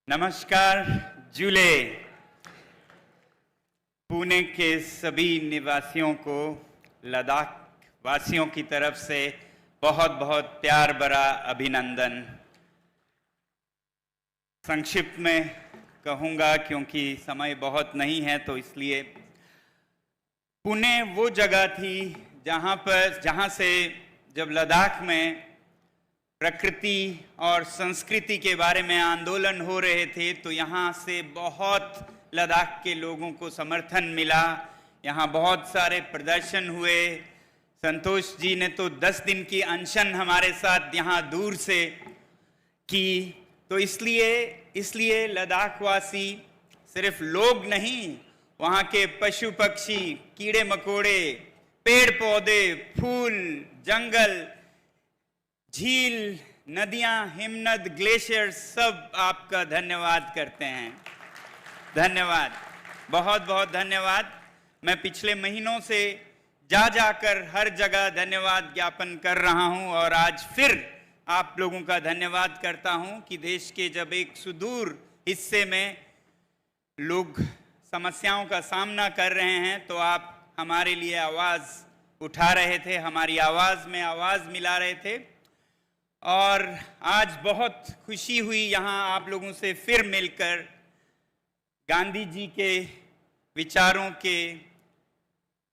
नमस्कार जुले। पुणे के सभी निवासियों को लद्दाख वासियों की तरफ से बहुत बहुत प्यार भरा अभिनंदन। संक्षिप्त में कहूँगा क्योंकि समय बहुत नहीं है, तो इसलिए पुणे वो जगह थी जहाँ से जब लद्दाख में प्रकृति और संस्कृति के बारे में आंदोलन हो रहे थे तो यहाँ से बहुत लद्दाख के लोगों को समर्थन मिला। यहाँ बहुत सारे प्रदर्शन हुए। संतोष जी ने तो 10 दिन की अनशन हमारे साथ यहाँ दूर से की। तो इसलिए लद्दाख वासी सिर्फ लोग नहीं, वहाँ के पशु पक्षी, कीड़े मकोड़े, पेड़ पौधे, फूल, जंगल, झील, नदियां, हिमनद, ग्लेशियर, सब आपका धन्यवाद करते हैं। धन्यवाद, बहुत बहुत धन्यवाद। मैं पिछले महीनों से जाकर हर जगह धन्यवाद ज्ञापन कर रहा हूं और आज फिर आप लोगों का धन्यवाद करता हूं कि देश के जब एक सुदूर हिस्से में लोग समस्याओं का सामना कर रहे हैं तो आप हमारे लिए आवाज़ उठा रहे थे, हमारी आवाज़ में आवाज़ मिला रहे थे। और आज बहुत खुशी हुई यहाँ आप लोगों से फिर मिलकर गांधी जी के विचारों के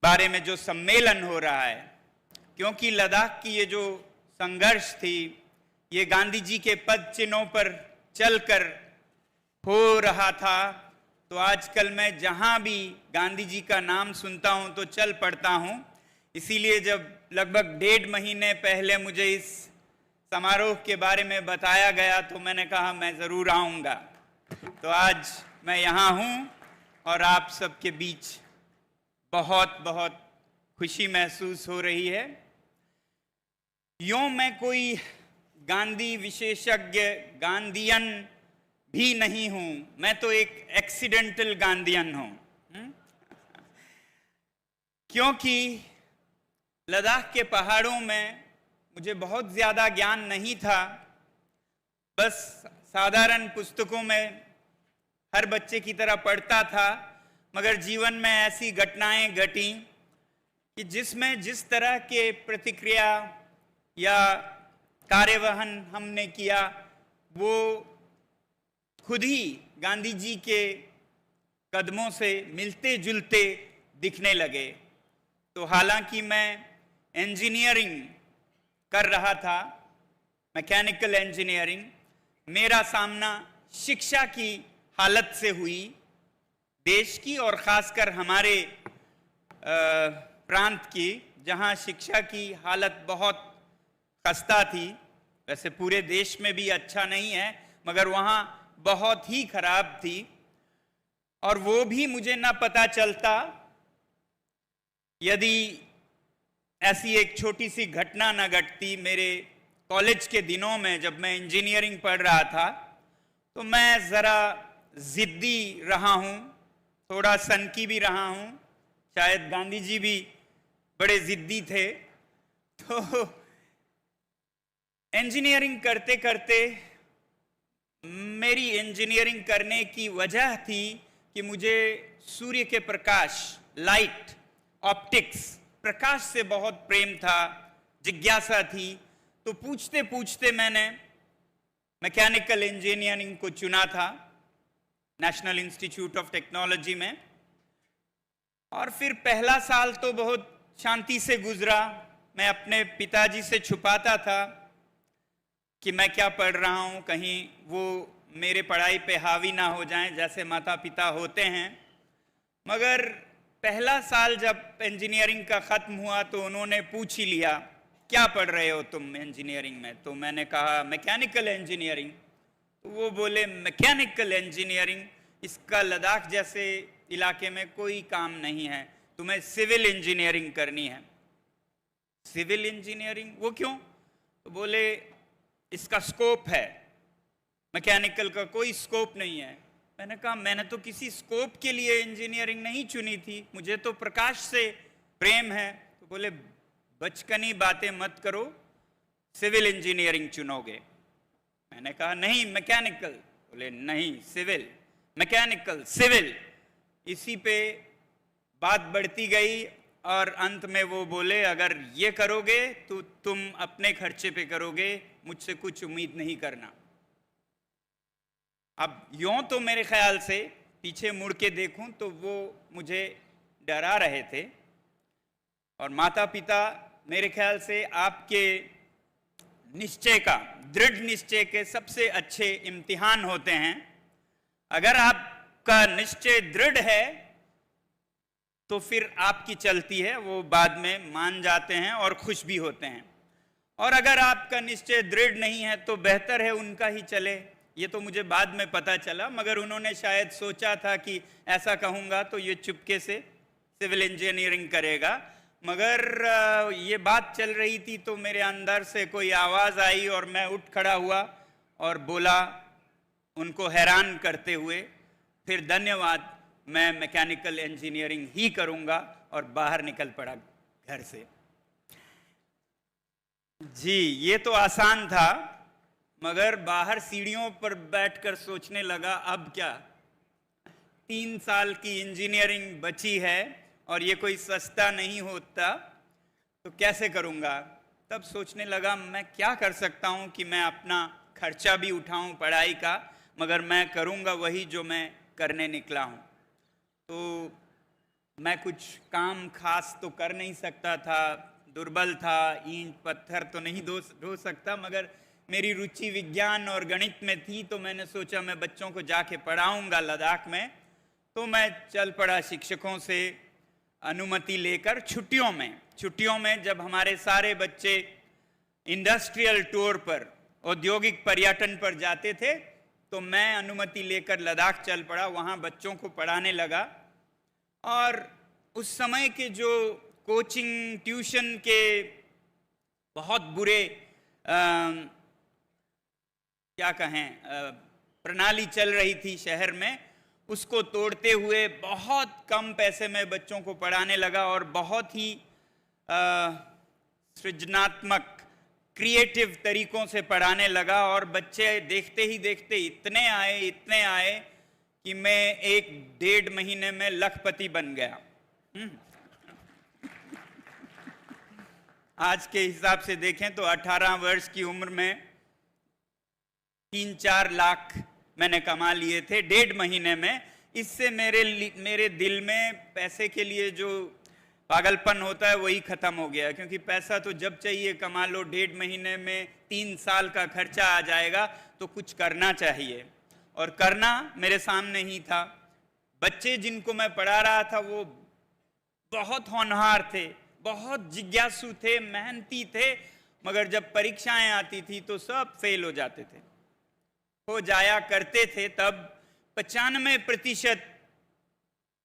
बारे में जो सम्मेलन हो रहा है, क्योंकि लद्दाख की ये जो संघर्ष थी ये गांधी जी के पद चिन्हों पर चलकर हो रहा था। तो आजकल मैं जहाँ भी गांधी जी का नाम सुनता हूँ तो चल पड़ता हूँ। इसीलिए जब लगभग 1.5 महीने पहले मुझे इस समारोह के बारे में बताया गया तो मैंने कहा मैं ज़रूर आऊँगा। तो आज मैं यहाँ हूँ और आप सबके बीच बहुत बहुत खुशी महसूस हो रही है। यूँ मैं कोई गांधी विशेषज्ञ गांधीयन भी नहीं हूँ, मैं तो एक एक्सीडेंटल गांधीयन हूँ। क्योंकि लद्दाख के पहाड़ों में मुझे बहुत ज़्यादा ज्ञान नहीं था। बस साधारण पुस्तकों में हर बच्चे की तरह पढ़ता था, मगर जीवन में ऐसी घटनाएं घटी कि जिसमें जिस तरह के प्रतिक्रिया या कार्यवहन हमने किया वो खुद ही गांधी जी के कदमों से मिलते जुलते दिखने लगे। तो हालांकि मैं इंजीनियरिंग कर रहा था, मैकेनिकल इंजीनियरिंग, मेरा सामना शिक्षा की हालत से हुई, देश की और ख़ासकर हमारे प्रांत की, जहां शिक्षा की हालत बहुत खस्ता थी। वैसे पूरे देश में भी अच्छा नहीं है, मगर वहाँ बहुत ही खराब थी। और वो भी मुझे ना पता चलता यदि ऐसी एक छोटी सी घटना न घटती। मेरे कॉलेज के दिनों में जब मैं इंजीनियरिंग पढ़ रहा था तो मैं ज़रा ज़िद्दी रहा हूँ, थोड़ा सनकी भी रहा हूँ। शायद गांधी जी भी बड़े ज़िद्दी थे। तो इंजीनियरिंग करते करते मेरी इंजीनियरिंग करने की वजह थी कि मुझे सूर्य के प्रकाश, लाइट, ऑप्टिक्स, प्रकाश से बहुत प्रेम था, जिज्ञासा थी। तो पूछते पूछते मैंने मैकेनिकल इंजीनियरिंग को चुना था नेशनल इंस्टीट्यूट ऑफ टेक्नोलॉजी में। और फिर पहला साल तो बहुत शांति से गुजरा। मैं अपने पिताजी से छुपाता था कि मैं क्या पढ़ रहा हूँ, कहीं वो मेरे पढ़ाई पे हावी ना हो जाएं जैसे माता पिता होते हैं। मगर पहला साल जब इंजीनियरिंग का ख़त्म हुआ तो उन्होंने पूछ ही लिया क्या पढ़ रहे हो तुम इंजीनियरिंग में। तो मैंने कहा मैकेनिकल इंजीनियरिंग। तो वो बोले मैकेनिकल इंजीनियरिंग, इसका लद्दाख जैसे इलाके में कोई काम नहीं है, तुम्हें सिविल इंजीनियरिंग करनी है। सिविल इंजीनियरिंग, वो क्यों? तो बोले इसका स्कोप है, मैकेनिकल का कोई स्कोप नहीं है। मैंने कहा मैंने तो किसी स्कोप के लिए इंजीनियरिंग नहीं चुनी थी, मुझे तो प्रकाश से प्रेम है। तो बोले बचकानी बातें मत करो, सिविल इंजीनियरिंग चुनोगे। मैंने कहा नहीं मैकेनिकल। बोले नहीं, सिविल, मैकेनिकल, सिविल। इसी पे बात बढ़ती गई और अंत में वो बोले अगर ये करोगे तो तुम अपने खर्चे पे करोगे, मुझसे कुछ उम्मीद नहीं करना। अब यूं तो मेरे ख्याल से पीछे मुड़ के देखूं तो वो मुझे डरा रहे थे, और माता पिता मेरे ख्याल से आपके निश्चय का, दृढ़ निश्चय के सबसे अच्छे इम्तिहान होते हैं। अगर आपका निश्चय दृढ़ है तो फिर आपकी चलती है, वो बाद में मान जाते हैं और खुश भी होते हैं। और अगर आपका निश्चय दृढ़ नहीं है तो बेहतर है उनका ही चले। ये तो मुझे बाद में पता चला, मगर उन्होंने शायद सोचा था कि ऐसा कहूँगा तो ये चुपके से सिविल इंजीनियरिंग करेगा। मगर ये बात चल रही थी तो मेरे अंदर से कोई आवाज़ आई और मैं उठ खड़ा हुआ और बोला उनको हैरान करते हुए, फिर धन्यवाद, मैं मैकेनिकल इंजीनियरिंग ही करूँगा, और बाहर निकल पड़ा घर से। जी, ये तो आसान था, मगर बाहर सीढ़ियों पर बैठकर सोचने लगा अब क्या, 3 साल की इंजीनियरिंग बची है और ये कोई सस्ता नहीं होता, तो कैसे करूँगा। तब सोचने लगा मैं क्या कर सकता हूँ कि मैं अपना खर्चा भी उठाऊँ पढ़ाई का, मगर मैं करूँगा वही जो मैं करने निकला हूँ। तो मैं कुछ काम खास तो कर नहीं सकता था, दुर्बल था, ईंट पत्थर तो नहीं ढो सकता, मगर मेरी रुचि विज्ञान और गणित में थी, तो मैंने सोचा मैं बच्चों को जाके पढ़ाऊँगा लद्दाख में। तो मैं चल पड़ा शिक्षकों से अनुमति लेकर छुट्टियों में जब हमारे सारे बच्चे इंडस्ट्रियल टूर पर, औद्योगिक पर्यटन पर जाते थे, तो मैं अनुमति लेकर लद्दाख चल पड़ा, वहाँ बच्चों को पढ़ाने लगा। और उस समय के जो कोचिंग ट्यूशन के बहुत बुरे क्या कहें प्रणाली चल रही थी शहर में, उसको तोड़ते हुए बहुत कम पैसे में बच्चों को पढ़ाने लगा और बहुत ही सृजनात्मक, क्रिएटिव तरीकों से पढ़ाने लगा। और बच्चे देखते ही देखते इतने आए कि मैं 1-1.5 महीने में लखपति बन गया। आज के हिसाब से देखें तो 18 वर्ष की उम्र में 3-4 लाख मैंने कमा लिए थे 1.5 महीने में। इससे मेरे दिल में पैसे के लिए जो पागलपन होता है वही खत्म हो गया, क्योंकि पैसा तो जब चाहिए कमा लो, 1.5 महीने में 3 साल का खर्चा आ जाएगा, तो कुछ करना चाहिए। और करना मेरे सामने ही था। बच्चे जिनको मैं पढ़ा रहा था वो बहुत होनहार थे, बहुत जिज्ञासु थे, मेहनती थे, मगर जब परीक्षाएं आती थी तो सब फेल हो जाते थे, हो जाया करते थे। तब 95%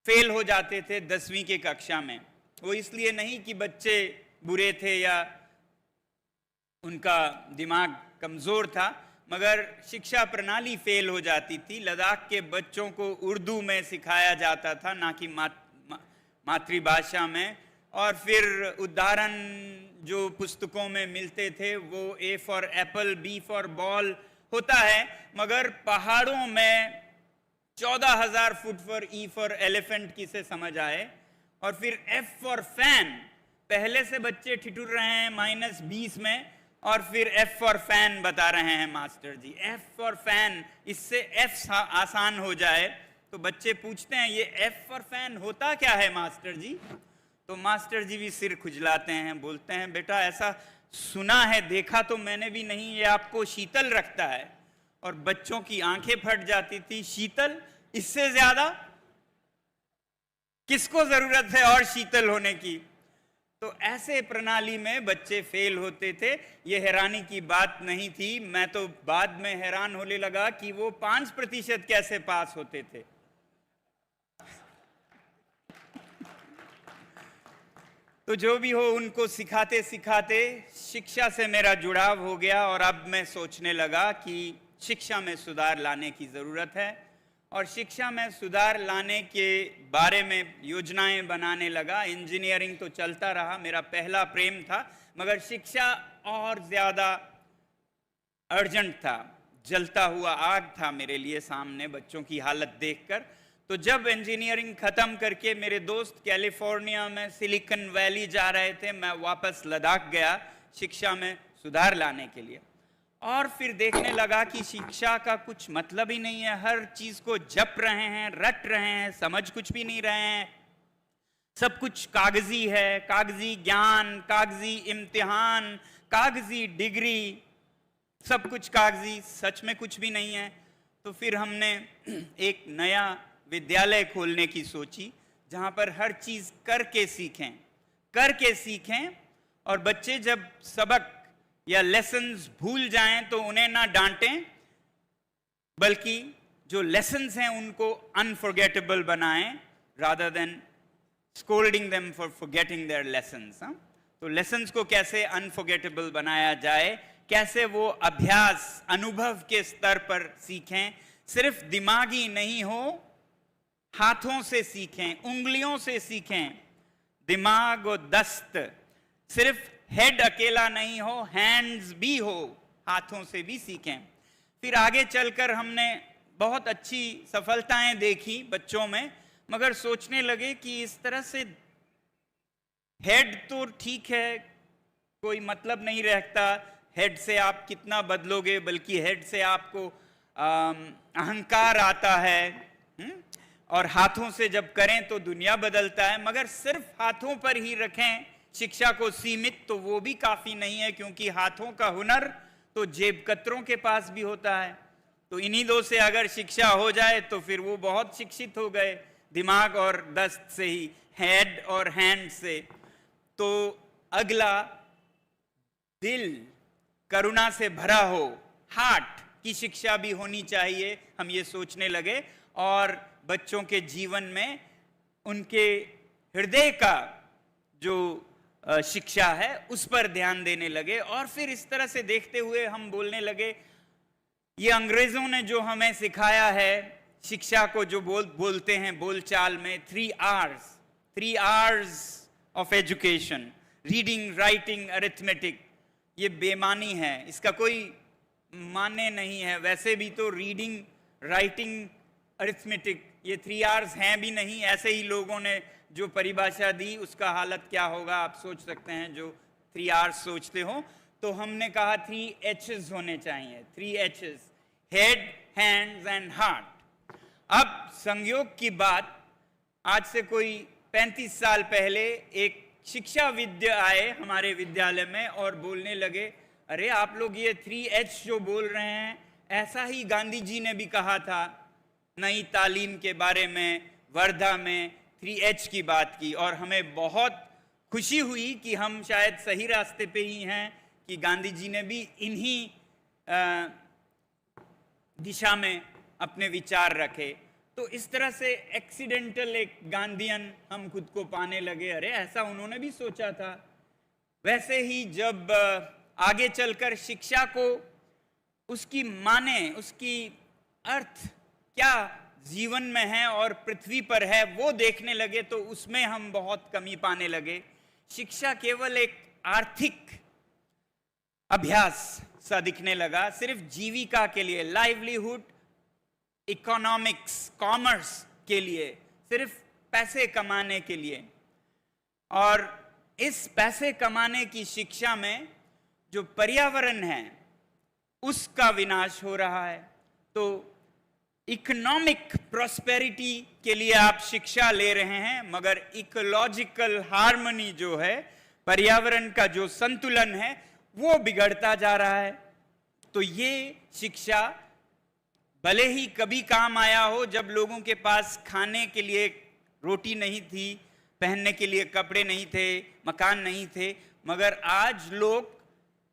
फेल हो जाते थे 10वीं की कक्षा में। वो इसलिए नहीं कि बच्चे बुरे थे या उनका दिमाग कमज़ोर था, मगर शिक्षा प्रणाली फेल हो जाती थी। लद्दाख के बच्चों को उर्दू में सिखाया जाता था, ना कि मातृभाषा में। और फिर उदाहरण जो पुस्तकों में मिलते थे वो A for Apple, B for ball होता है, मगर पहाड़ों में 14,000 फुट पर E फॉर एलिफेंट किसे समझ आए। और फिर F फॉर फैन, पहले से बच्चे ठिठुर रहे हैं -20 में, और फिर F फॉर फैन बता रहे हैं master ji, F for fan, इससे F आसान हो जाए। तो बच्चे पूछते हैं ये F फॉर फैन होता क्या है मास्टर जी? तो मास्टर जी भी सिर खुजलाते हैं, बोलते हैं बेटा ऐसा सुना है, देखा तो मैंने भी नहीं, ये आपको शीतल रखता है। और बच्चों की आंखें फट जाती थी, शीतल? इससे ज्यादा किसको जरूरत है और शीतल होने की? तो ऐसे प्रणाली में बच्चे फेल होते थे। ये हैरानी की बात नहीं थी, मैं तो बाद में हैरान होने लगा कि वो 5% कैसे पास होते थे। तो जो भी हो, उनको सिखाते सिखाते शिक्षा से मेरा जुड़ाव हो गया, और अब मैं सोचने लगा कि शिक्षा में सुधार लाने की ज़रूरत है। और शिक्षा में सुधार लाने के बारे में योजनाएं बनाने लगा। इंजीनियरिंग तो चलता रहा, मेरा पहला प्रेम था, मगर शिक्षा और ज़्यादा अर्जेंट था, जलता हुआ आग था मेरे लिए सामने बच्चों की हालत देखकर। तो जब इंजीनियरिंग ख़त्म करके मेरे दोस्त कैलिफोर्निया में सिलिकॉन वैली जा रहे थे, मैं वापस लद्दाख गया शिक्षा में सुधार लाने के लिए। और फिर देखने लगा कि शिक्षा का कुछ मतलब ही नहीं है, हर चीज़ को जप रहे हैं, रट रहे हैं, समझ कुछ भी नहीं रहे हैं, सब कुछ कागजी है, कागजी ज्ञान, कागजी इम्तिहान, कागजी डिग्री, सब कुछ कागजी, सच में कुछ भी नहीं है। तो फिर हमने एक नया विद्यालय खोलने की सोची जहाँ पर हर चीज़ करके सीखें और बच्चे जब सबक या लेसन्स भूल जाएं तो उन्हें ना डांटें, बल्कि जो लेसन्स हैं उनको अनफॉरगेटेबल बनाएं rather than scolding them for forgetting their lessons. तो लेसन्स को कैसे अनफॉरगेटेबल बनाया जाए, कैसे वो अभ्यास अनुभव के स्तर पर सीखें, सिर्फ दिमागी नहीं हो, हाथों से सीखें, उंगलियों से सीखें, दिमाग और दस्त, सिर्फ हेड अकेला नहीं हो, हैंड्स भी हो, हाथों से भी सीखें। फिर आगे चलकर हमने बहुत अच्छी सफलताएं देखी बच्चों में, मगर सोचने लगे कि इस तरह से हेड तो ठीक है, कोई मतलब नहीं रहता, हेड से आप कितना बदलोगे, बल्कि हेड से आपको अहंकार आता है। और हाथों से जब करें तो दुनिया बदलता है, मगर सिर्फ हाथों पर ही रखें शिक्षा को सीमित तो वो भी काफ़ी नहीं है, क्योंकि हाथों का हुनर तो जेब कतरों के पास भी होता है। तो इन्हीं दो से अगर शिक्षा हो जाए तो फिर वो बहुत शिक्षित हो गए, दिमाग और दस्त से ही, हेड और हैंड से। तो अगला, दिल करुणा से भरा हो, हार्ट की शिक्षा भी होनी चाहिए, हम ये सोचने लगे। और बच्चों के जीवन में उनके हृदय का जो शिक्षा है उस पर ध्यान देने लगे। और फिर इस तरह से देखते हुए हम बोलने लगे, ये अंग्रेजों ने जो हमें सिखाया है शिक्षा को, जो बोलते हैं बोलचाल में 3 R's of education, reading, writing, arithmetic, ये बेमानी है, इसका कोई माने नहीं है। वैसे भी तो रीडिंग, राइटिंग, अरिथमेटिक ये 3 R's हैं भी नहीं, ऐसे ही लोगों ने जो परिभाषा दी उसका हालत क्या होगा आप सोच सकते हैं, जो 3 R's सोचते हो। तो हमने कहा 3 H's होने चाहिए, 3 H's, head, hands and heart. अब संयोग की बात, आज से कोई 35 साल पहले एक शिक्षाविद आए हमारे विद्यालय में और बोलने लगे, अरे आप लोग ये 3H जो बोल रहे हैं, ऐसा ही गांधी जी ने भी कहा था नई तालीम के बारे में, वर्धा में 3H की बात की। और हमें बहुत खुशी हुई कि हम शायद सही रास्ते पे ही हैं, कि गांधी जी ने भी इन्हीं दिशा में अपने विचार रखे। तो इस तरह से एक्सीडेंटल एक गांधीयन हम खुद को पाने लगे, अरे ऐसा उन्होंने भी सोचा था। वैसे ही जब आगे चलकर शिक्षा को उसकी माने, उसकी अर्थ क्या जीवन में है और पृथ्वी पर है वो देखने लगे, तो उसमें हम बहुत कमी पाने लगे। शिक्षा केवल एक आर्थिक अभ्यास सा दिखने लगा, सिर्फ जीविका के लिए, लाइवलीहुड, इकोनॉमिक्स, कॉमर्स के लिए, सिर्फ पैसे कमाने के लिए। और इस पैसे कमाने की शिक्षा में जो पर्यावरण है उसका विनाश हो रहा है। तो इकोनॉमिक प्रॉस्पेरिटी के लिए आप शिक्षा ले रहे हैं, मगर इकोलॉजिकल हार्मनी जो है, पर्यावरण का जो संतुलन है, वो बिगड़ता जा रहा है। तो ये शिक्षा भले ही कभी काम आया हो, जब लोगों के पास खाने के लिए रोटी नहीं थी, पहनने के लिए कपड़े नहीं थे, मकान नहीं थे, मगर आज लोग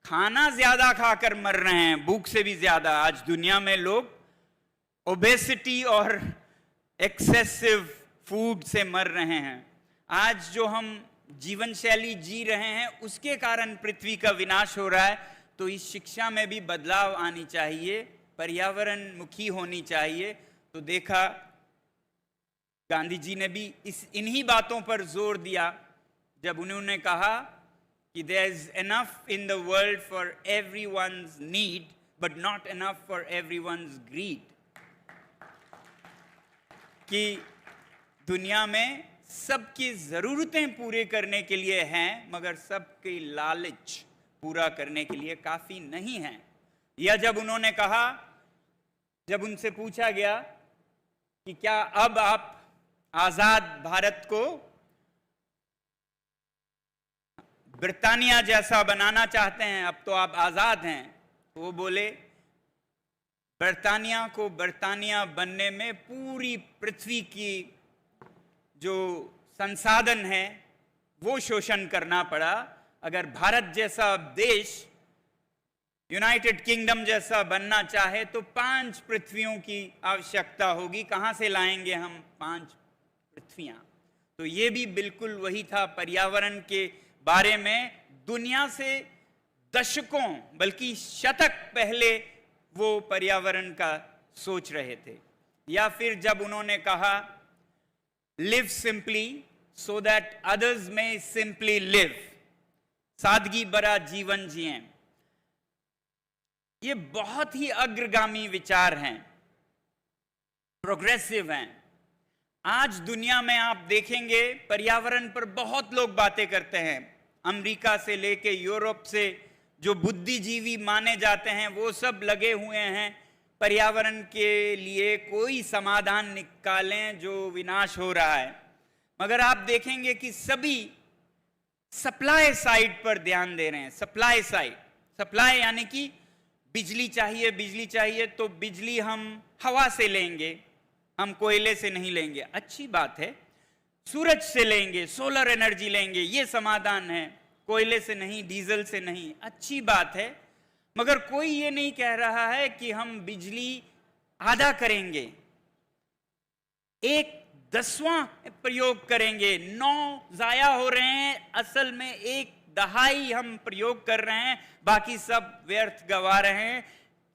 खाना ज्यादा खाकर मर रहे हैं, भूख से भी ज्यादा। आज दुनिया में लोग ओबेसिटी और एक्सेसिव फूड से मर रहे हैं। आज जो हम जीवन शैली जी रहे हैं उसके कारण पृथ्वी का विनाश हो रहा है। तो इस शिक्षा में भी बदलाव आनी चाहिए, पर्यावरण मुखी होनी चाहिए। तो देखा गांधी जी ने भी इन्हीं बातों पर जोर दिया जब उन्होंने कहा कि there is enough in the world for everyone's need, but not enough for everyone's greed. कि दुनिया में सबकी जरूरतें पूरे करने के लिए हैं, मगर सबकी लालच पूरा करने के लिए काफी नहीं है। या जब उन्होंने कहा, जब उनसे पूछा गया कि क्या अब आप आजाद भारत को ब्रिटानिया जैसा बनाना चाहते हैं, अब तो आप आजाद हैं, तो वो बोले ब्रिटानिया को ब्रिटानिया बनने में पूरी पृथ्वी की जो संसाधन है वो शोषण करना पड़ा। अगर भारत जैसा देश यूनाइटेड किंगडम जैसा बनना चाहे तो 5 पृथ्वियों की आवश्यकता होगी। कहां से लाएंगे हम 5 पृथ्वियां? तो ये भी बिल्कुल वही था। पर्यावरण के बारे में दुनिया से दशकों बल्कि शतक पहले वो पर्यावरण का सोच रहे थे। या फिर जब उन्होंने कहा live simply so that others में सिंपली लिव, सादगी भरा जीवन जिएं, ये बहुत ही अग्रगामी विचार हैं, प्रोग्रेसिव हैं। आज दुनिया में आप देखेंगे पर्यावरण पर बहुत लोग बातें करते हैं। अमेरिका से लेके यूरोप से जो बुद्धिजीवी माने जाते हैं वो सब लगे हुए हैं पर्यावरण के लिए कोई समाधान निकालें जो विनाश हो रहा है। मगर आप देखेंगे कि सभी सप्लाई साइड पर ध्यान दे रहे हैं। सप्लाई साइड, सप्लाई यानी कि बिजली चाहिए, बिजली चाहिए तो बिजली हम हवा से लेंगे, हम कोयले से नहीं लेंगे, अच्छी बात है। सूरज से लेंगे, सोलर एनर्जी लेंगे, ये समाधान है, कोयले से नहीं, डीजल से नहीं, अच्छी बात है। मगर कोई ये नहीं कह रहा है कि हम बिजली आधा करेंगे, 1/10वां प्रयोग करेंगे। 9 जाया हो रहे हैं, असल में 1/2 हम प्रयोग कर रहे हैं, बाकी सब व्यर्थ गवा रहे हैं।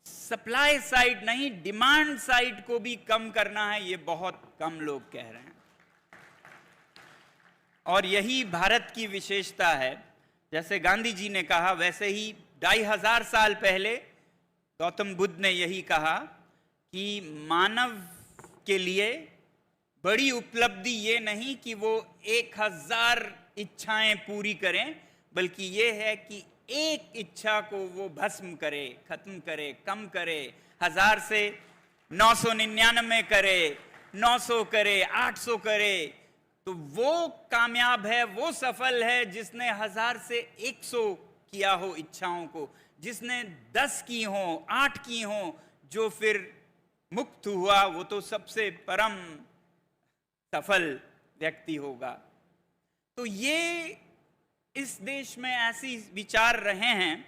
सप्लाई साइड नहीं, डिमांड साइड को भी कम करना है, ये बहुत कम लोग कह रहे हैं। और यही भारत की विशेषता है। जैसे गांधी जी ने कहा, वैसे ही 2500 साल पहले गौतम बुद्ध ने यही कहा कि मानव के लिए बड़ी उपलब्धि ये नहीं कि वो 1000 इच्छाएं पूरी करें, बल्कि ये है कि एक इच्छा को वो भस्म करे, खत्म करे, कम करे। 1000 से 999 करे, 900 करे, 800 करे, तो वो कामयाब है, वो सफल है जिसने 1000 से 100 किया हो इच्छाओं को, जिसने 10 की हो, 8 की हो, जो फिर मुक्त हुआ, वो तो सबसे परम सफल व्यक्ति होगा। तो ये इस देश में ऐसी विचार रहे हैं,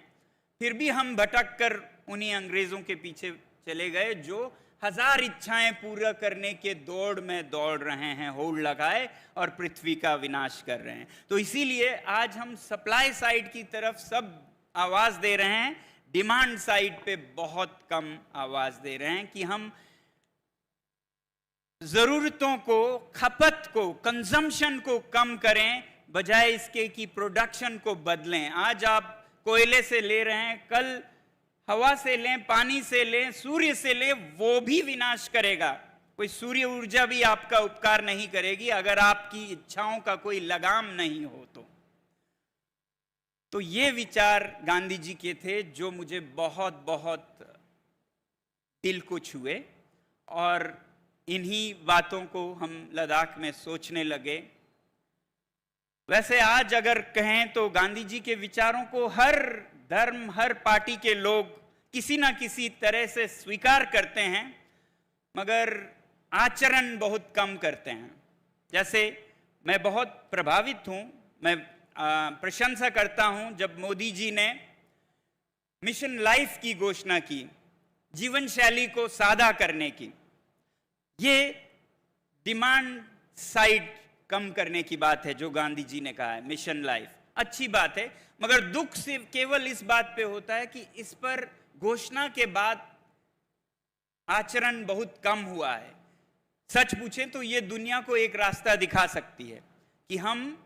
फिर भी हम भटक कर उन्हीं अंग्रेजों के पीछे चले गए जो 1000 इच्छाएं पूरा करने के दौड़ में दौड़ रहे हैं, होड़ लगाए, और पृथ्वी का विनाश कर रहे हैं। तो इसीलिए आज हम सप्लाई साइड की तरफ सब आवाज दे रहे हैं, डिमांड साइड पे बहुत कम आवाज दे रहे हैं कि हम जरूरतों को, खपत को, कंजम्पशन को कम करें, बजाय इसके कि प्रोडक्शन को बदलें। आज आप कोयले से ले रहे हैं, कल हवा से लें, पानी से लें, सूर्य से लें, वो भी विनाश करेगा। कोई सूर्य ऊर्जा भी आपका उपकार नहीं करेगी अगर आपकी इच्छाओं का कोई लगाम नहीं हो तो ये विचार गांधी जी के थे जो मुझे बहुत बहुत दिल को छुए, और इन्हीं बातों को हम लद्दाख में सोचने लगे। वैसे आज अगर कहें तो गांधी जी के विचारों को हर धर्म, हर पार्टी के लोग किसी ना किसी तरह से स्वीकार करते हैं, मगर आचरण बहुत कम करते हैं। जैसे मैं बहुत प्रभावित हूं, मैं प्रशंसा करता हूं जब मोदी जी ने मिशन लाइफ की घोषणा की, जीवन शैली को सादा करने की। ये डिमांड साइड कम करने की बात है जो गांधी जी ने कहा है, मिशन लाइफ, अच्छी बात है। मगर दुख सिर्फ केवल इस बात पे होता है कि इस पर घोषणा के बाद आचरण बहुत कम हुआ है। सच पूछें तो ये दुनिया को एक रास्ता दिखा सकती है कि हम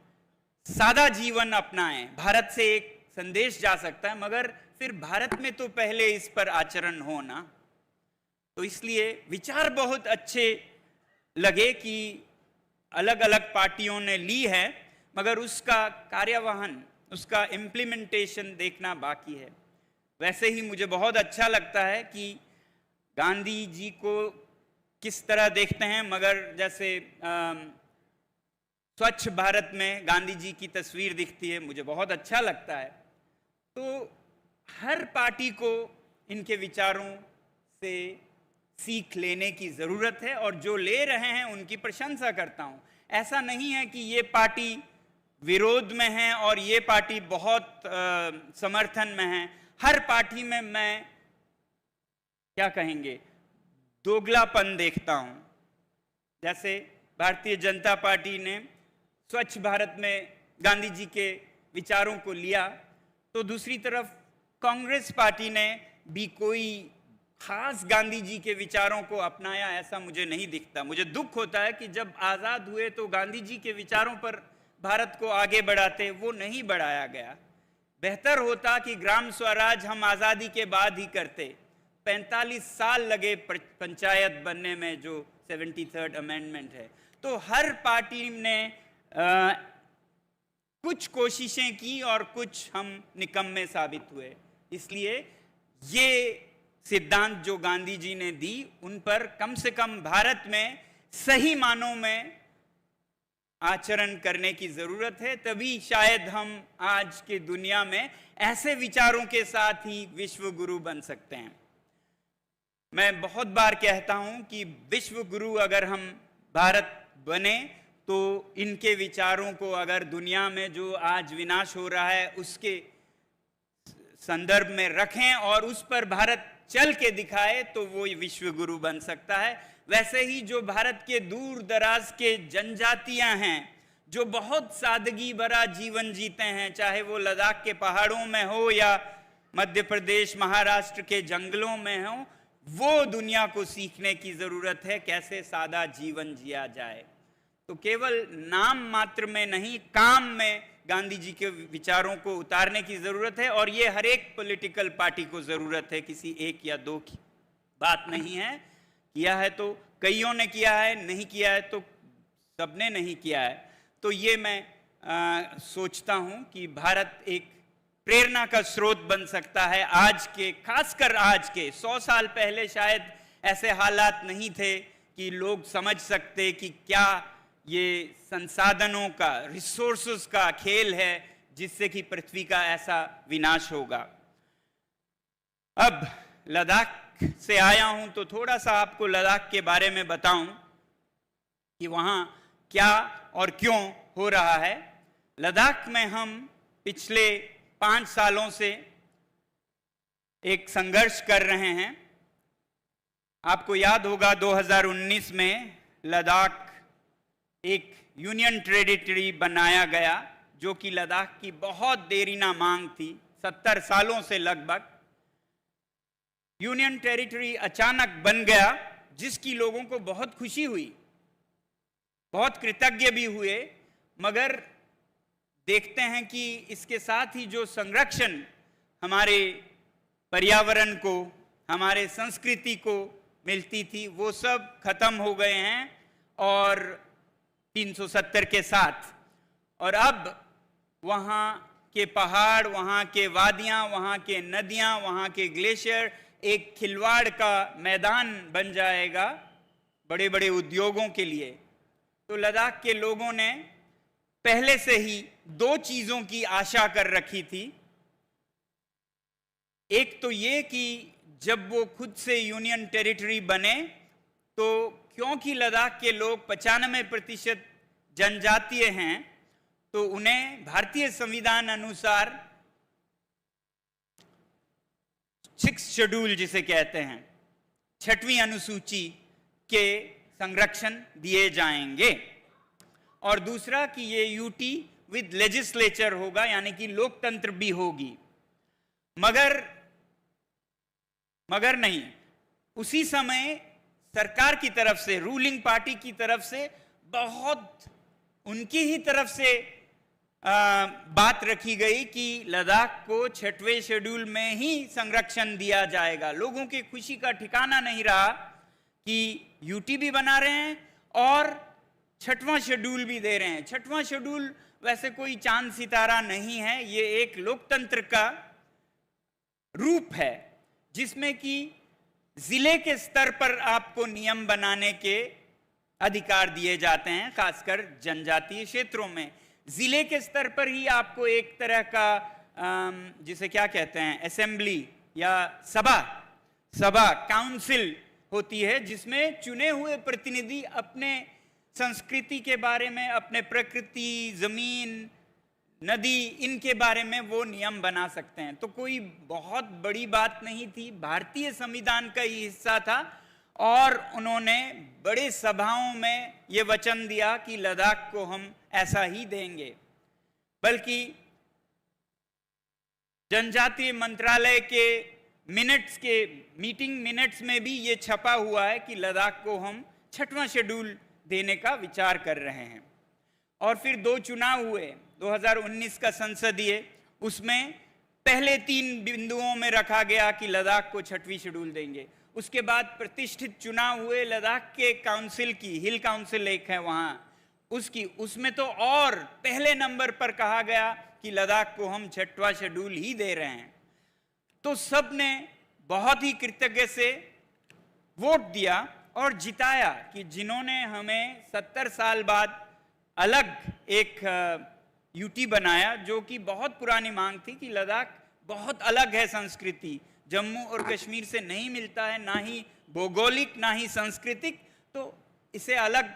सादा जीवन अपनाएं, भारत से एक संदेश जा सकता है, मगर फिर भारत में तो पहले इस पर आचरण हो ना। तो इसलिए विचार बहुत अच्छे लगे कि अलग अलग पार्टियों ने ली है, मगर उसका कार्यवाहन, उसका इम्प्लीमेंटेशन देखना बाकी है। वैसे ही मुझे बहुत अच्छा लगता है कि गांधी जी को किस तरह देखते हैं, मगर जैसे स्वच्छ भारत में गांधी जी की तस्वीर दिखती है, मुझे बहुत अच्छा लगता है। तो हर पार्टी को इनके विचारों से सीख लेने की ज़रूरत है, और जो ले रहे हैं उनकी प्रशंसा करता हूँ। ऐसा नहीं है कि ये पार्टी विरोध में है और ये पार्टी बहुत समर्थन में है। हर पार्टी में मैं क्या कहेंगे, दोगलापन देखता हूँ। जैसे भारतीय जनता पार्टी ने स्वच्छ भारत में गांधी जी के विचारों को लिया, तो दूसरी तरफ कांग्रेस पार्टी ने भी कोई खास गांधी जी के विचारों को अपनाया, ऐसा मुझे नहीं दिखता। मुझे दुख होता है कि जब आज़ाद हुए तो गांधी जी के विचारों पर भारत को आगे बढ़ाते, वो नहीं बढ़ाया गया। बेहतर होता कि ग्राम स्वराज हम आज़ादी के बाद ही करते। 45 साल लगे पंचायत बनने में, जो 73rd अमेंडमेंट है। तो हर पार्टी ने कुछ कोशिशें की और कुछ हम निकम्मे साबित हुए। इसलिए ये सिद्धांत जो गांधी जी ने दी, उन पर कम से कम भारत में सही मानों में आचरण करने की जरूरत है। तभी शायद हम आज के दुनिया में ऐसे विचारों के साथ ही विश्व गुरु बन सकते हैं। मैं बहुत बार कहता हूं कि विश्व गुरु अगर हम भारत बने, तो इनके विचारों को अगर दुनिया में जो आज विनाश हो रहा है उसके संदर्भ में रखें और उस पर भारत चल के दिखाए, तो वो विश्व गुरु बन सकता है। वैसे ही जो भारत के दूर दराज के जनजातियां हैं, जो बहुत सादगी भरा जीवन जीते हैं, चाहे वो लद्दाख के पहाड़ों में हो या मध्य प्रदेश महाराष्ट्र के जंगलों में हो, वो दुनिया को सीखने की जरूरत है कैसे सादा जीवन जिया जाए। तो केवल नाम मात्र में नहीं, काम में गांधी जी के विचारों को उतारने की जरूरत है, और ये हर एक पॉलिटिकल पार्टी को जरूरत है, किसी एक या दो की बात नहीं है। किया है तो कईयों ने किया है, नहीं किया है तो सबने नहीं किया है। तो ये मैं सोचता हूं कि भारत एक प्रेरणा का स्रोत बन सकता है। आज के, खासकर आज के 100 साल पहले शायद ऐसे हालात नहीं थे कि लोग समझ सकते कि क्या ये संसाधनों का, रिसोर्सेस का खेल है जिससे कि पृथ्वी का ऐसा विनाश होगा। अब लद्दाख से आया हूं तो थोड़ा सा आपको लद्दाख के बारे में बताऊं कि वहां क्या और क्यों हो रहा है। लद्दाख में हम पिछले 5 सालों से एक संघर्ष कर रहे हैं। आपको याद होगा 2019 में लद्दाख एक यूनियन टेरिटरी बनाया गया, जो कि लद्दाख की बहुत देरीना मांग थी, 70 सालों से लगभग। यूनियन टेरिटरी अचानक बन गया, जिसकी लोगों को बहुत खुशी हुई, बहुत कृतज्ञ भी हुए। मगर देखते हैं कि इसके साथ ही जो संरक्षण हमारे पर्यावरण को, हमारे संस्कृति को मिलती थी, वो सब खत्म हो गए हैं, और 370 के साथ। और अब वहाँ के पहाड़, वहाँ के वादियाँ, वहाँ के नदियाँ, वहाँ के ग्लेशियर एक खिलवाड़ का मैदान बन जाएगा बड़े बड़े उद्योगों के लिए। तो लद्दाख के लोगों ने पहले से ही 2 चीज़ों की आशा कर रखी थी। एक तो ये कि जब वो खुद से यूनियन टेरिटरी बने, तो क्योंकि लद्दाख के लोग 95% जनजातीय हैं, तो उन्हें भारतीय संविधान अनुसार 6th शेड्यूल जिसे कहते हैं, 6वीं अनुसूची के संरक्षण दिए जाएंगे। और दूसरा कि ये यूटी विद लेजिस्लेचर होगा, यानी कि लोकतंत्र भी होगी। मगर नहीं, उसी समय सरकार की तरफ से, रूलिंग पार्टी की तरफ से बहुत उनकी ही तरफ से बात रखी गई कि लद्दाख को 6वें शेड्यूल में ही संरक्षण दिया जाएगा। लोगों की खुशी का ठिकाना नहीं रहा कि यूटी भी बना रहे हैं और 6वां शेड्यूल भी दे रहे हैं। 6वां शेड्यूल वैसे कोई चांद सितारा नहीं है, ये एक लोकतंत्र का रूप है जिसमें कि जिले के स्तर पर आपको नियम बनाने के अधिकार दिए जाते हैं, खासकर जनजातीय क्षेत्रों में। जिले के स्तर पर ही आपको एक तरह का जिसे क्या कहते हैं, असेंबली या सभा काउंसिल होती है, जिसमें चुने हुए प्रतिनिधि अपने संस्कृति के बारे में, अपने प्रकृति, जमीन, नदी, इनके बारे में वो नियम बना सकते हैं। तो कोई बहुत बड़ी बात नहीं थी, भारतीय संविधान का ही हिस्सा था और उन्होंने बड़े सभाओं में ये वचन दिया कि लद्दाख को हम ऐसा ही देंगे। बल्कि जनजातीय मंत्रालय के मीटिंग मिनट्स में भी ये छपा हुआ है कि लद्दाख को हम 6वां शेड्यूल देने का विचार कर रहे हैं। और फिर 2 चुनाव हुए, 2019 का संसदीय, उसमें पहले 3 बिंदुओं में रखा गया कि लद्दाख को 6वीं शेड्यूल देंगे। उसके बाद प्रतिष्ठित चुनाव हुए लद्दाख के काउंसिल की, हिल काउंसिल एक है वहाँ, उसमें तो और पहले नंबर पर कहा गया कि लद्दाख को हम 6वां शेड्यूल ही दे रहे हैं। तो सब ने बहुत ही कृतज्ञ से वोट दिया और जिताया कि जिन्होंने हमें 70 साल बाद अलग एक यूटी बनाया, जो कि बहुत पुरानी मांग थी कि लद्दाख बहुत अलग है संस्कृति, जम्मू और कश्मीर से नहीं मिलता है, ना ही भौगोलिक ना ही सांस्कृतिक, तो इसे अलग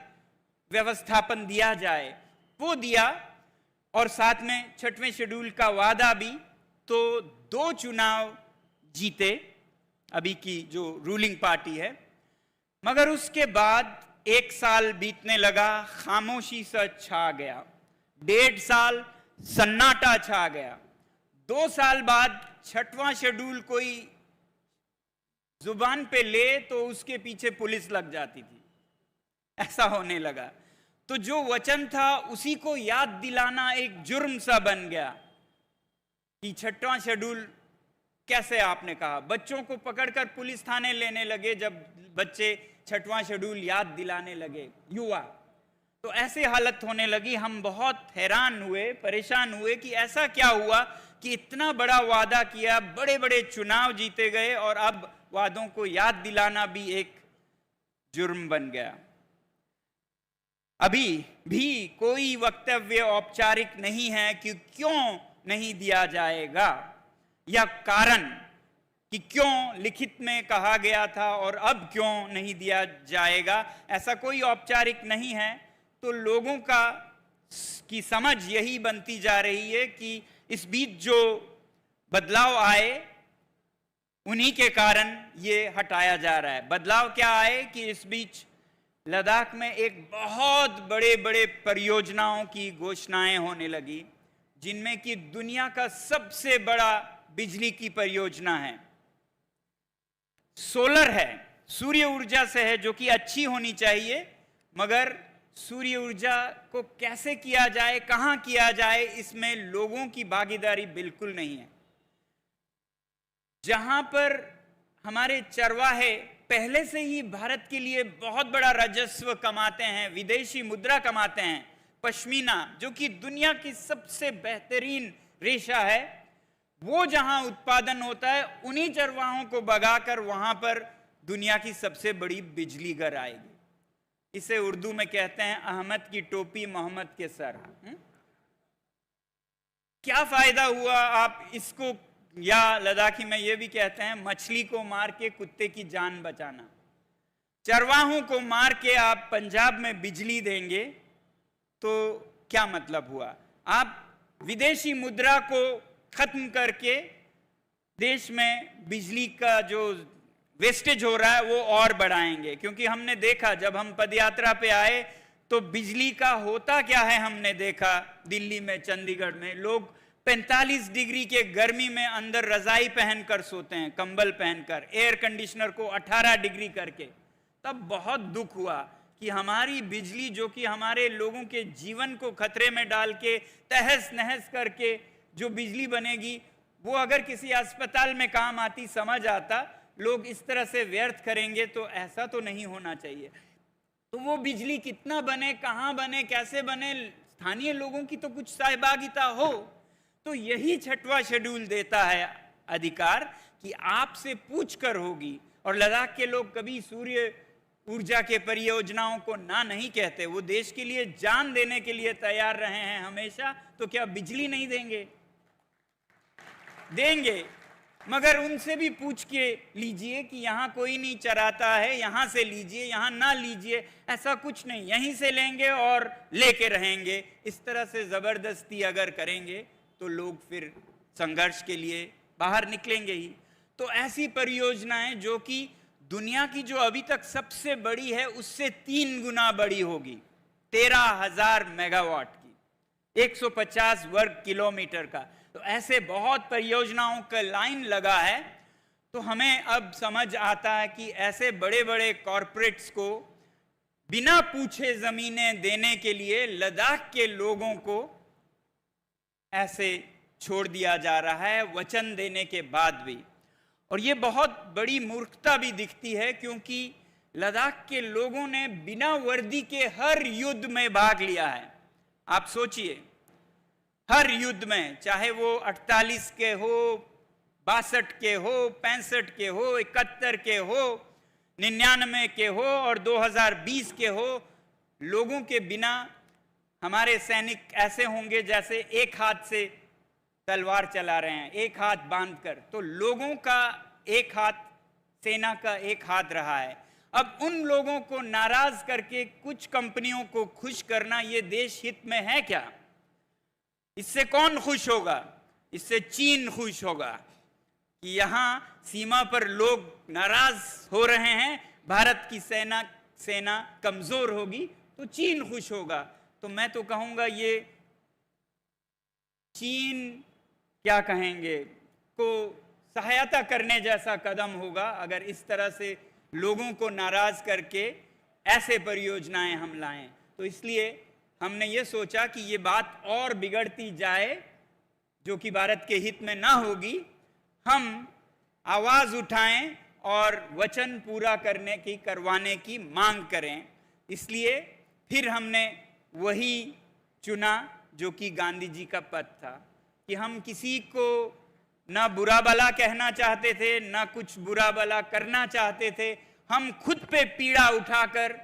व्यवस्थापन दिया जाए, वो दिया। और साथ में 6वें शेड्यूल का वादा भी। तो 2 चुनाव जीते अभी की जो रूलिंग पार्टी है, मगर उसके बाद 1 साल बीतने लगा, खामोशी सा छा गया, 1.5 साल सन्नाटा छा गया। 2 साल बाद 6वां शेड्यूल कोई जुबान पे ले तो उसके पीछे पुलिस लग जाती थी, ऐसा होने लगा। तो जो वचन था उसी को याद दिलाना एक जुर्म सा बन गया कि 6वां शेड्यूल कैसे आपने कहा। बच्चों को पकड़कर पुलिस थाने लेने लगे जब बच्चे 6वां शेड्यूल याद दिलाने लगे, युवा। तो ऐसे हालत होने लगी। हम बहुत हैरान हुए, परेशान हुए कि ऐसा क्या हुआ कि इतना बड़ा वादा किया, बड़े बड़े चुनाव जीते गए और अब वादों को याद दिलाना भी एक जुर्म बन गया। अभी भी कोई वक्तव्य औपचारिक नहीं है कि क्यों नहीं दिया जाएगा, या कारण कि क्यों लिखित में कहा गया था और अब क्यों नहीं दिया जाएगा, ऐसा कोई औपचारिक नहीं है। तो लोगों की समझ यही बनती जा रही है कि इस बीच जो बदलाव आए उन्हीं के कारण ये हटाया जा रहा है। बदलाव क्या आए कि इस बीच लद्दाख में एक बहुत बड़े बड़े परियोजनाओं की घोषणाएं होने लगी, जिनमें कि दुनिया का सबसे बड़ा बिजली की परियोजना है, सोलर है, सूर्य ऊर्जा से है, जो कि अच्छी होनी चाहिए, मगर सूर्य ऊर्जा को कैसे किया जाए, कहां किया जाए, इसमें लोगों की भागीदारी बिल्कुल नहीं है। जहां पर हमारे चरवाहे पहले से ही भारत के लिए बहुत बड़ा राजस्व कमाते हैं, विदेशी मुद्रा कमाते हैं, पश्मीना जो कि दुनिया की सबसे बेहतरीन रेशा है, वो जहां उत्पादन होता है, उन्हीं चरवाहों को भगाकर वहां पर दुनिया की सबसे बड़ी बिजली घर आएगी। इसे उर्दू में कहते हैं अहमद की टोपी मोहम्मद के सर। क्या फायदा हुआ आप इसको, या लद्दाखी में ये भी कहते हैं मछली को मार के कुत्ते की जान बचाना। चरवाहों को मार के आप पंजाब में बिजली देंगे तो क्या मतलब हुआ? आप विदेशी मुद्रा को खत्म करके देश में बिजली का जो वेस्टेज हो रहा है वो और बढ़ाएंगे। क्योंकि हमने देखा जब हम पदयात्रा पे आए तो बिजली का होता क्या है हमने देखा। दिल्ली में, चंडीगढ़ में लोग 45 डिग्री के गर्मी में अंदर रजाई पहनकर सोते हैं, कंबल पहनकर, एयर कंडीशनर को 18 डिग्री करके। तब बहुत दुख हुआ कि हमारी बिजली जो कि हमारे लोगों के जीवन को खतरे में डाल के तहस नहस करके जो बिजली बनेगी, वो अगर किसी अस्पताल में काम आती, समझ आता, लोग इस तरह से व्यर्थ करेंगे, तो ऐसा तो नहीं होना चाहिए। तो वो बिजली कितना बने, कहाँ बने, कैसे बने, स्थानीय लोगों की तो कुछ सहभागिता हो। तो यही 6वां शेड्यूल देता है अधिकार कि आपसे पूछकर होगी। और लद्दाख के लोग कभी सूर्य ऊर्जा के परियोजनाओं को ना नहीं कहते, वो देश के लिए जान देने के लिए तैयार रहे हैं हमेशा। तो क्या बिजली नहीं देंगे? देंगे, मगर उनसे भी पूछ के लीजिए कि यहाँ कोई नहीं चराता है, यहाँ से लीजिए, यहाँ ना लीजिए, ऐसा कुछ नहीं, यहीं से लेंगे और लेके रहेंगे। इस तरह से जबरदस्ती अगर करेंगे तो लोग फिर संघर्ष के लिए बाहर निकलेंगे ही। तो ऐसी परियोजनाएं जो कि दुनिया की जो अभी तक सबसे बड़ी है उससे 3 गुना बड़ी होगी, 13,000 मेगावाट की, 150 वर्ग किलोमीटर का। तो ऐसे बहुत परियोजनाओं का लाइन लगा है। तो हमें अब समझ आता है कि ऐसे बड़े बड़े कॉरपोरेट्स को बिना पूछे जमीनें देने के लिए लद्दाख के लोगों को ऐसे छोड़ दिया जा रहा है, वचन देने के बाद भी। और ये बहुत बड़ी मूर्खता भी दिखती है, क्योंकि लद्दाख के लोगों ने बिना वर्दी के हर युद्ध में भाग लिया है। आप सोचिए, हर युद्ध में, चाहे वो 48 के हो, 62 के हो, 65 के हो, 71 के हो, 99 के हो और 2020 के हो, लोगों के बिना हमारे सैनिक ऐसे होंगे जैसे एक हाथ से तलवार चला रहे हैं, एक हाथ बांधकर। तो लोगों का एक हाथ, सेना का एक हाथ रहा है। अब उन लोगों को नाराज करके कुछ कंपनियों को खुश करना, ये देश हित में है क्या? इससे कौन खुश होगा? इससे चीन खुश होगा कि यहां सीमा पर लोग नाराज हो रहे हैं, भारत की सेना कमजोर होगी तो चीन खुश होगा। तो मैं तो कहूंगा ये चीन क्या कहेंगे को सहायता करने जैसा कदम होगा अगर इस तरह से लोगों को नाराज करके ऐसे परियोजनाएं हम लाएं। तो इसलिए हमने ये सोचा कि ये बात और बिगड़ती जाए जो कि भारत के हित में ना होगी, हम आवाज उठाएं और वचन पूरा करवाने की मांग करें। इसलिए फिर हमने वही चुना जो कि गांधी जी का पद था, कि हम किसी को ना बुरा भला कहना चाहते थे, ना कुछ बुरा भला करना चाहते थे। हम खुद पे पीड़ा उठाकर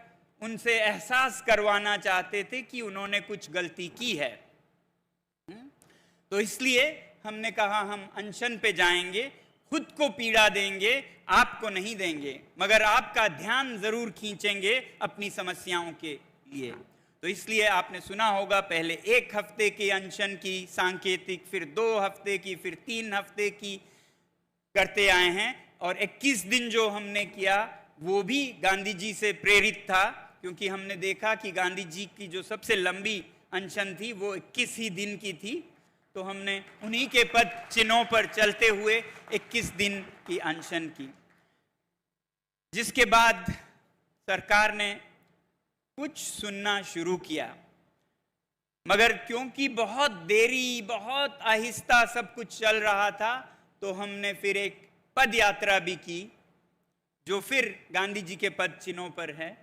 उनसे एहसास करवाना चाहते थे कि उन्होंने कुछ गलती की है। तो इसलिए हमने कहा हम अनशन पे जाएंगे, खुद को पीड़ा देंगे, आपको नहीं देंगे, मगर आपका ध्यान जरूर खींचेंगे अपनी समस्याओं के लिए। तो इसलिए आपने सुना होगा, पहले 1 हफ्ते के अनशन की सांकेतिक, फिर 2 हफ्ते की, फिर 3 हफ्ते की करते आए हैं। और 21 दिन जो हमने किया वो भी गांधी जी से प्रेरित था, क्योंकि हमने देखा कि गांधी जी की जो सबसे लंबी अनशन थी वो 21 ही दिन की थी। तो हमने उन्हीं के पद चिन्हों पर चलते हुए 21 दिन की अनशन की, जिसके बाद सरकार ने कुछ सुनना शुरू किया। मगर क्योंकि बहुत देरी, बहुत आहिस्ता सब कुछ चल रहा था, तो हमने फिर एक पद यात्रा भी की, जो फिर गांधी जी के पद चिन्हों पर है।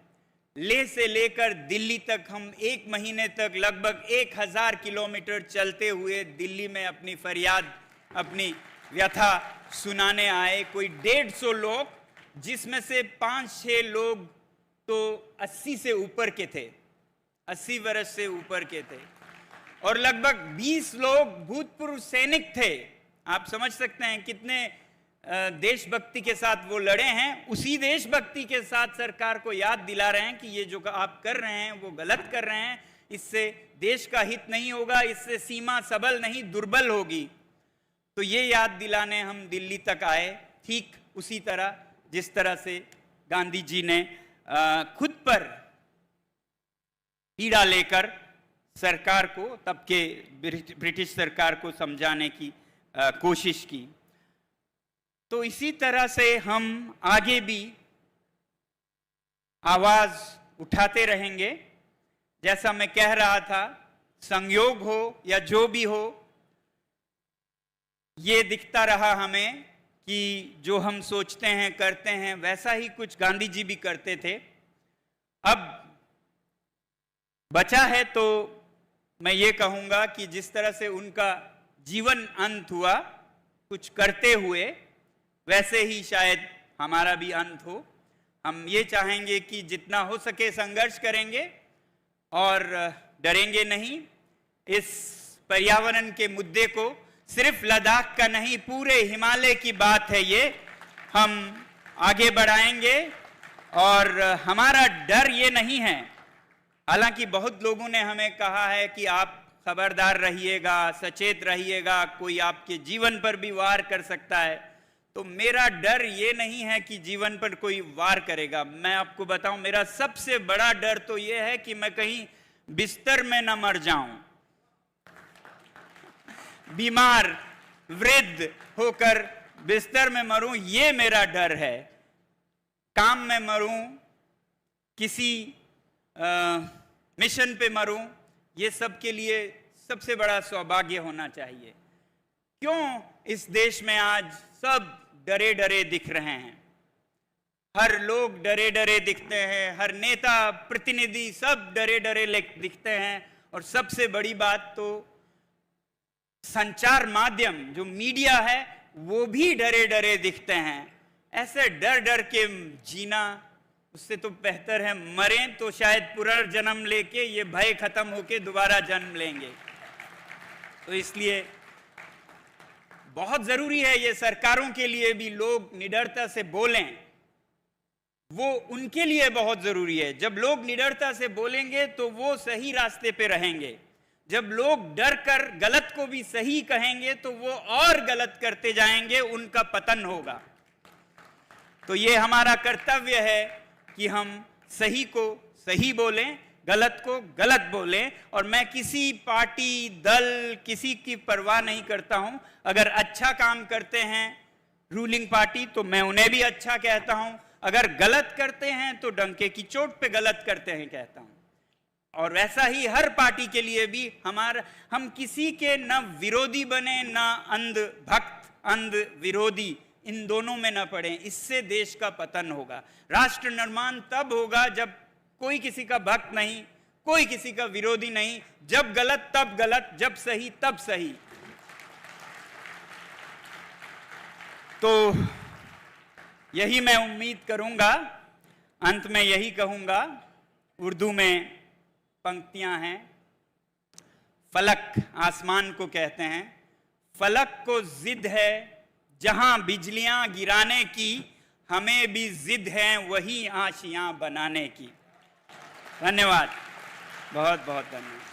लेह से लेकर दिल्ली तक हम 1 महीने तक लगभग 1000 किलोमीटर चलते हुए दिल्ली में अपनी फरियाद, अपनी व्यथा सुनाने आए। कोई 150 लोग, जिसमें से 5-6 लोग तो 80 से ऊपर के थे, 80 वर्ष से ऊपर के थे, और लगभग 20 लोग भूतपूर्व सैनिक थे। आप समझ सकते हैं कितने देशभक्ति के साथ वो लड़े हैं। उसी देशभक्ति के साथ सरकार को याद दिला रहे हैं कि ये जो आप कर रहे हैं वो गलत कर रहे हैं, इससे देश का हित नहीं होगा, इससे सीमा सबल नहीं दुर्बल होगी। तो ये याद दिलाने हम दिल्ली तक आए, ठीक उसी तरह जिस तरह से गांधी जी ने खुद पर पीड़ा लेकर सरकार को, तब के ब्रिटिश सरकार को समझाने की कोशिश की। तो इसी तरह से हम आगे भी आवाज उठाते रहेंगे। जैसा मैं कह रहा था, संयोग हो या जो भी हो, ये दिखता रहा हमें कि जो हम सोचते हैं करते हैं वैसा ही कुछ गांधी जी भी करते थे। अब बचा है तो मैं ये कहूँगा कि जिस तरह से उनका जीवन अंत हुआ कुछ करते हुए, वैसे ही शायद हमारा भी अंत हो। हम ये चाहेंगे कि जितना हो सके संघर्ष करेंगे और डरेंगे नहीं। इस पर्यावरण के मुद्दे को सिर्फ लद्दाख का नहीं, पूरे हिमालय की बात है ये। हम आगे बढ़ाएंगे और हमारा डर ये नहीं है। हालांकि बहुत लोगों ने हमें कहा है कि आप खबरदार रहिएगा, सचेत रहिएगा, कोई आपके जीवन पर भी वार कर सकता है। तो मेरा डर ये नहीं है कि जीवन पर कोई वार करेगा। मैं आपको बताऊं, मेरा सबसे बड़ा डर तो ये है कि मैं कहीं बिस्तर में न मर जाऊं, बीमार वृद्ध होकर बिस्तर में मरूं, ये मेरा डर है। काम में मरूं, किसी मिशन पे मरूं, ये सब के लिए सबसे बड़ा सौभाग्य होना चाहिए। क्यों इस देश में आज सब डरे डरे दिख रहे हैं? हर लोग डरे डरे दिखते हैं, हर नेता प्रतिनिधि सब डरे डरे दिखते हैं। और सबसे बड़ी बात तो संचार माध्यम जो मीडिया है वो भी डरे डरे दिखते हैं। ऐसे डर डर के जीना, उससे तो बेहतर है मरें तो शायद पुनर्जन्म लेके ये भय खत्म होके दोबारा जन्म लेंगे। तो इसलिए बहुत जरूरी है, ये सरकारों के लिए भी लोग निडरता से बोलें, वो उनके लिए बहुत जरूरी है। जब लोग निडरता से बोलेंगे तो वो सही रास्ते पे रहेंगे। जब लोग डर कर गलत को भी सही कहेंगे तो वो और गलत करते जाएंगे, उनका पतन होगा। तो ये हमारा कर्तव्य है कि हम सही को सही बोलें, गलत को गलत बोलें। और मैं किसी पार्टी, दल, किसी की परवाह नहीं करता हूं। अगर अच्छा काम करते हैं रूलिंग पार्टी तो मैं उन्हें भी अच्छा कहता हूं, अगर गलत करते हैं तो डंके की चोट पे गलत करते हैं कहता हूं। और वैसा ही हर पार्टी के लिए भी हम किसी के न विरोधी बने, न अंध भक्त अंध विरोधी, इन दोनों में न पड़े। इससे देश का पतन होगा। राष्ट्र निर्माण तब होगा जब कोई किसी का भक्त नहीं, कोई किसी का विरोधी नहीं, जब गलत तब गलत, जब सही तब सही। तो यही मैं उम्मीद करूंगा। अंत में यही कहूंगा, उर्दू में पंक्तियां हैं, फलक आसमान को कहते हैं, फलक को जिद है जहां बिजलियां गिराने की, हमें भी जिद है वही आशियां बनाने की। धन्यवाद, बहुत बहुत धन्यवाद।